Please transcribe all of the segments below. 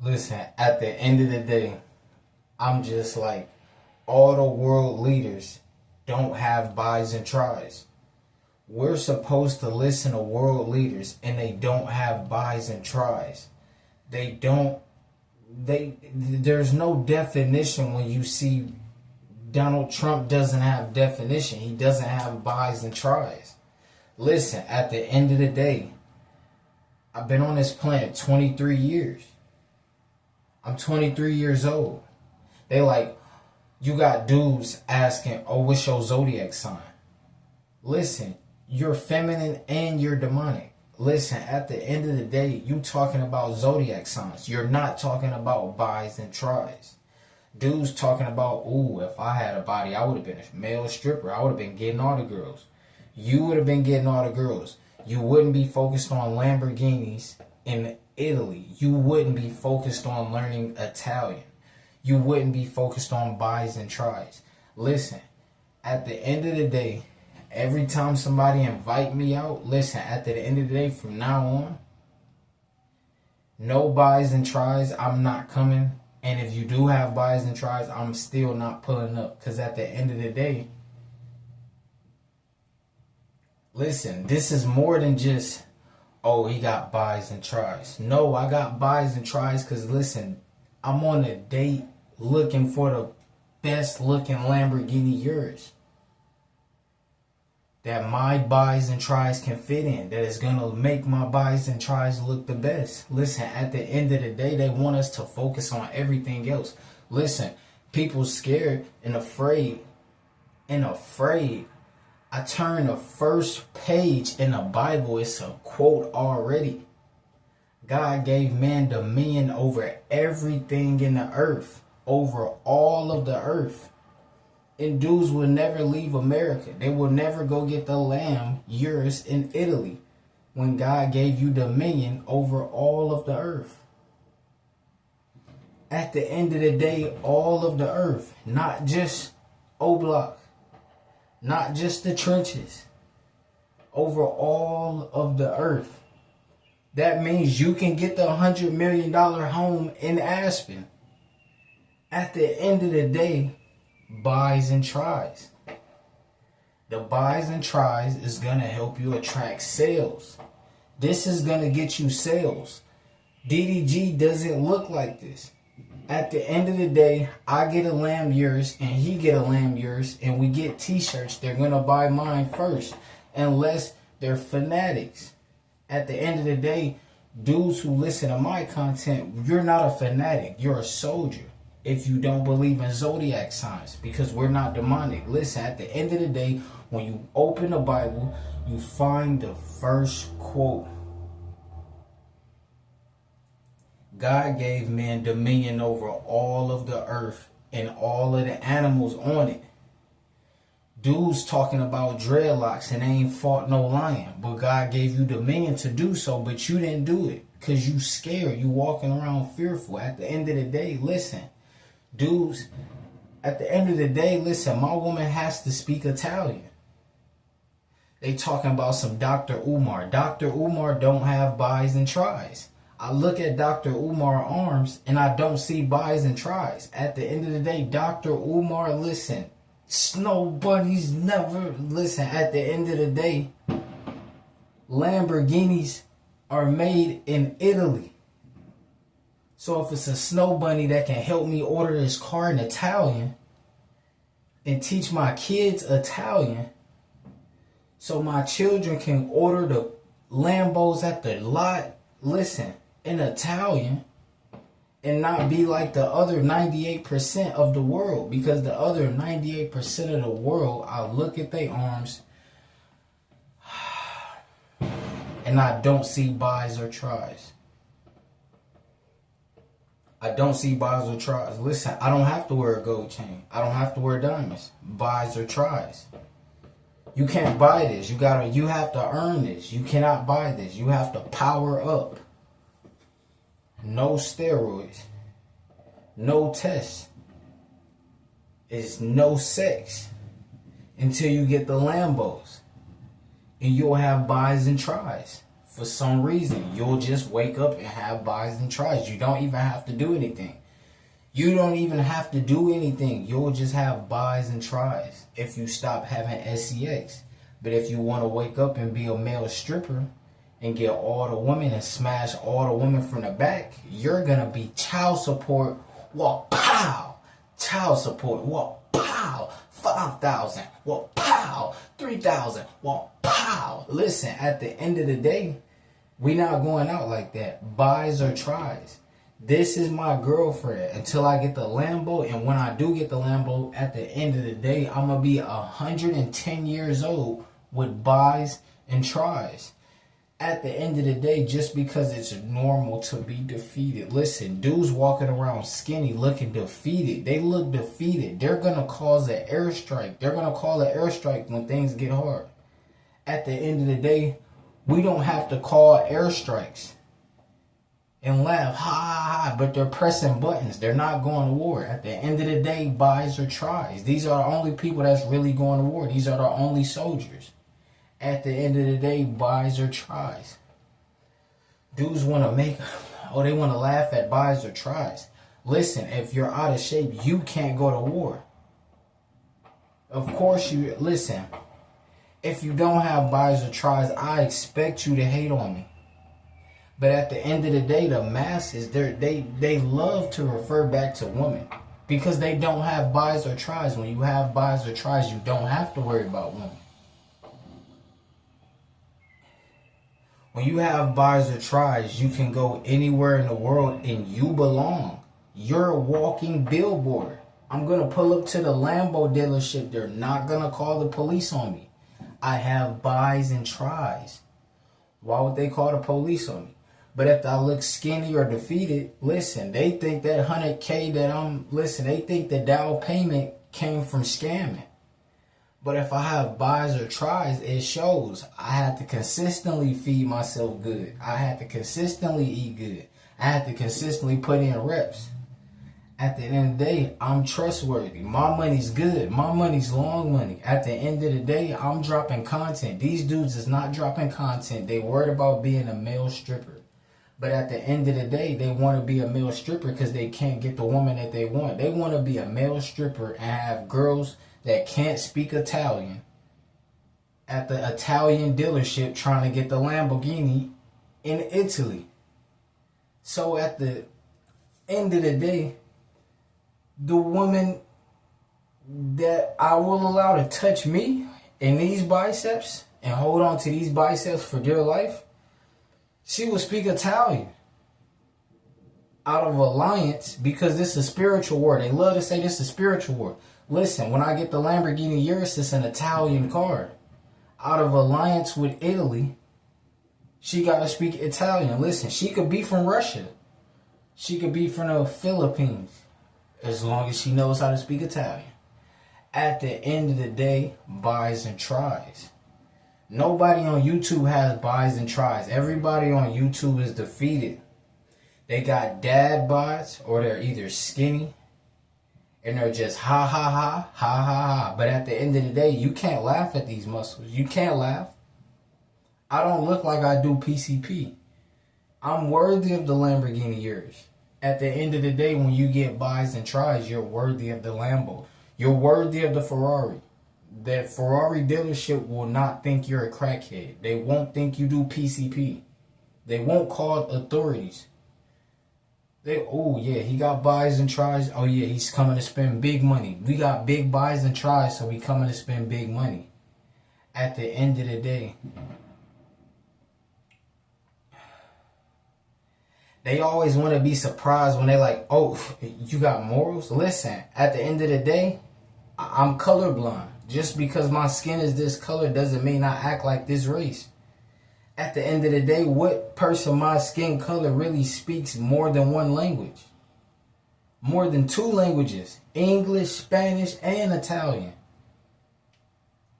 Listen, at the end of the day, I'm just like, all the world leaders don't have buys and tries. We're supposed to listen to world leaders and they don't have buys and tries. They don't there's no definition when you see Donald Trump doesn't have definition. He doesn't have buys and tries. Listen, at the end of the day, I've been on this planet 23 years. I'm 23 years old. They like, you got dudes asking, oh, what's your zodiac sign? Listen, you're feminine and you're demonic. Listen, at the end of the day, you talking about zodiac signs. You're not talking about buys and tries. Dudes talking about, ooh, if I had a body, I would have been a male stripper. I would have been getting all the girls. You would have been getting all the girls. You wouldn't be focused on Lamborghinis in Italy. You wouldn't be focused on learning Italian. You wouldn't be focused on buys and tries. Listen, at the end of the day, every time somebody invite me out, listen, at the end of the day, from now on, no buys and tries, I'm not coming. And if you do have buys and tries, I'm still not pulling up. Because at the end of the day, listen, this is more than just, oh, he got buys and tries. No, I got buys and tries because, listen, I'm on a date looking for the best looking Lamborghini yours that my buys and tries can fit in, that is going to make my buys and tries look the best. Listen, at the end of the day, they want us to focus on everything else. Listen, people scared and afraid. I turn the first page in the Bible, it's a quote already. God gave man dominion over everything in the earth, over all of the earth. And dudes will never leave America. They will never go get the lamb, yours, in Italy, when God gave you dominion over all of the earth. At the end of the day, all of the earth, not just Oblak, not just the trenches, over all of the earth. That means you can get the $100 million home in Aspen. At the end of the day, buys and tries. The buys and tries is going to help you attract sales. This is going to get you sales. DDG doesn't look like this. At the end of the day, I get a lamb yours and he get a lamb yours and we get t-shirts. They're going to buy mine first unless they're fanatics. At the end of the day, dudes who listen to my content, you're not a fanatic. You're a soldier. If you don't believe in zodiac signs, because we're not demonic. Listen, at the end of the day, when you open the Bible, you find the first quote. God gave man dominion over all of the earth and all of the animals on it. Dudes talking about dreadlocks and they ain't fought no lion, but God gave you dominion to do so, but you didn't do it because you scared. You walking around fearful. At the end of the day, listen. Dudes, at the end of the day, listen, my woman has to speak Italian. They talking about some Dr. Umar. Dr. Umar don't have buys and tries. I look at Dr. Umar arms and I don't see buys and tries. At the end of the day, Dr. Umar, listen, snow bunnies never, listen, at the end of the day, Lamborghinis are made in Italy. So if it's a snow bunny that can help me order this car in Italian and teach my kids Italian so my children can order the Lambos at the lot, listen, in Italian and not be like the other 98% of the world, because the other 98% of the world, I look at their arms and I don't see buys or tries. I don't see buys or tries. Listen, I don't have to wear a gold chain. I don't have to wear diamonds. Buys or tries. You can't buy this. You have to earn this. You cannot buy this. You have to power up. No steroids. No tests. It's no sex until you get the Lambos. And you'll have buys and tries. For some reason, you'll just wake up and have buys and tries. You don't even have to do anything. You don't even have to do anything. You'll just have buys and tries if you stop having sex. But if you want to wake up and be a male stripper and get all the women and smash all the women from the back, you're going to be child support. Well, pow! Child support. Well, pow! 5,000. Well, pow! 3,000. Well, pow! Listen, at the end of the day, we not going out like that. Buys or tries. This is my girlfriend until I get the Lambo. And when I do get the Lambo, at the end of the day, I'm going to be 110 years old with buys and tries. At the end of the day, just because it's normal to be defeated. Listen, dudes walking around skinny looking defeated. They look defeated. They're going to cause an airstrike. They're going to call an airstrike when things get hard. At the end of the day, we don't have to call airstrikes and laugh, ha, ha, ha, but they're pressing buttons. They're not going to war. At the end of the day, buys or tries. These are the only people that's really going to war. These are the only soldiers. At the end of the day, buys or tries. Dudes want to they want to laugh at buys or tries. Listen, if you're out of shape, you can't go to war. Of course listen, if you don't have buys or tries, I expect you to hate on me. But at the end of the day, the masses, they love to refer back to women because they don't have buys or tries. When you have buys or tries, you don't have to worry about women. When you have buys or tries, you can go anywhere in the world and you belong. You're a walking billboard. I'm going to pull up to the Lambo dealership. They're not going to call the police on me. I have buys and tries. Why would they call the police on me? But if I look skinny or defeated, listen, they think that 100K they think the down payment came from scamming. But if I have buys or tries, it shows. I had to consistently feed myself good. I had to consistently eat good. I had to consistently put in reps. At the end of the day, I'm trustworthy. My money's good. My money's long money. At the end of the day, I'm dropping content. These dudes is not dropping content. They worried about being a male stripper. But at the end of the day, they want to be a male stripper because they can't get the woman that they want. They want to be a male stripper and have girls that can't speak Italian at the Italian dealership trying to get the Lamborghini in Italy. So at the end of the day, the woman that I will allow to touch me in these biceps and hold on to these biceps for dear life, she will speak Italian out of alliance because this is a spiritual war. They love to say this is a spiritual war. Listen, when I get the Lamborghini Urus, it's an Italian car. Out of alliance with Italy, she got to speak Italian. Listen, she could be from Russia. She could be from the Philippines. As long as she knows how to speak Italian. At the end of the day, buys and tries. Nobody on YouTube has buys and tries. Everybody on YouTube is defeated. They got dad bods or they're either skinny and they're just ha ha ha, ha ha ha. But at the end of the day, you can't laugh at these muscles. You can't laugh. I don't look like I do PCP. I'm worthy of the Lamborghini Urus. At the end of the day, when you get buys and tries, you're worthy of the Lambo. You're worthy of the Ferrari. That Ferrari dealership will not think you're a crackhead. They won't think you do PCP. They won't call authorities. Oh yeah, he got buys and tries. Oh yeah, he's coming to spend big money. We got big buys and tries, so we coming to spend big money. At the end of the day, they always want to be surprised when they like, oh, you got morals? Listen, at the end of the day, I'm colorblind. Just because my skin is this color doesn't mean I act like this race. At the end of the day, what person my skin color really speaks more than one language? More than two languages. English, Spanish, and Italian.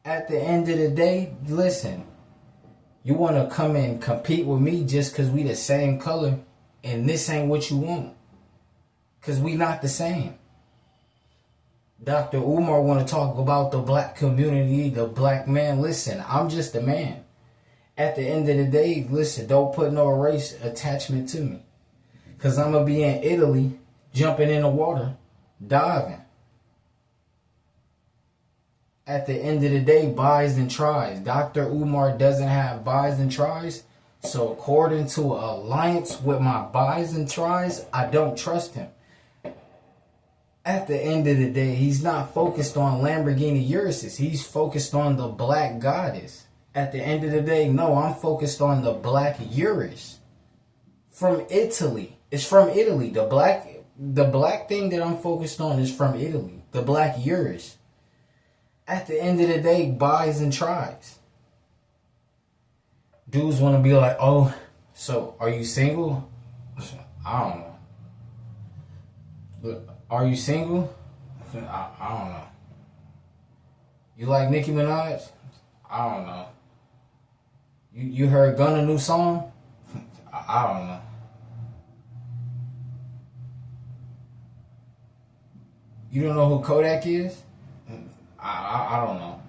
At the end of the day, listen. You want to come and compete with me just because we the same color and this ain't what you want. Because we not the same. Dr. Umar want to talk about the black community, the black man. Listen, I'm just a man. At the end of the day, listen, don't put no race attachment to me. Because I'm going to be in Italy, jumping in the water, diving. At the end of the day, buys and tries. Dr. Umar doesn't have buys and tries. So according to an alliance with my buys and tries, I don't trust him. At the end of the day, he's not focused on Lamborghini Uruses. He's focused on the black goddess. At the end of the day, no, I'm focused on the black Urus. From Italy. It's from Italy. The black thing that I'm focused on is from Italy. The black Urus. At the end of the day, buys and tries. Dudes want to be like, oh, so are you single? I don't know. Look, are you single? I don't know. You like Nicki Minaj? I don't know. You heard Gunna new song? I don't know. You don't know who Kodak is? I don't know.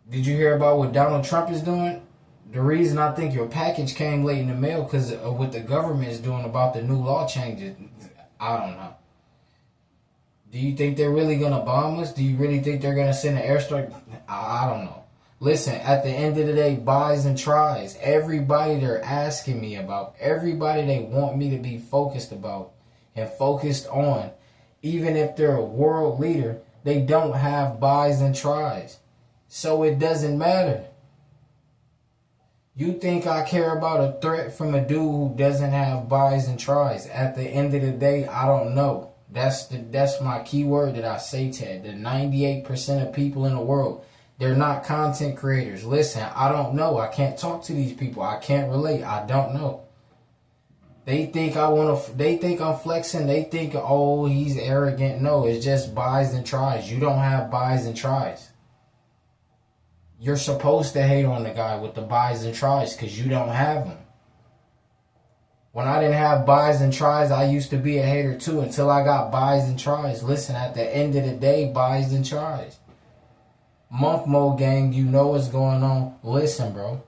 Did you hear about what Donald Trump is doing? The reason I think your package came late in the mail because of what the government is doing about the new law changes. I don't know. Do you think they're really going to bomb us? Do you really think they're going to send an airstrike? I don't know. Listen, at the end of the day, buys and tries. Everybody they're asking me about, everybody they want me to be focused about and focused on, even if they're a world leader, they don't have buys and tries. So it doesn't matter. You think I care about a threat from a dude who doesn't have buys and tries? At the end of the day, I don't know. That's my key word that I say, Ted. The 98% of people in the world, they're not content creators. Listen, I don't know. I can't talk to these people. I can't relate. I don't know. They think they think I'm flexing. They think, oh, he's arrogant. No, it's just buys and tries. You don't have buys and tries. You're supposed to hate on the guy with the buys and tries because you don't have them. When I didn't have buys and tries, I used to be a hater too until I got buys and tries. Listen, at the end of the day, buys and tries. Monk Mode gang, you know what's going on. Listen, bro.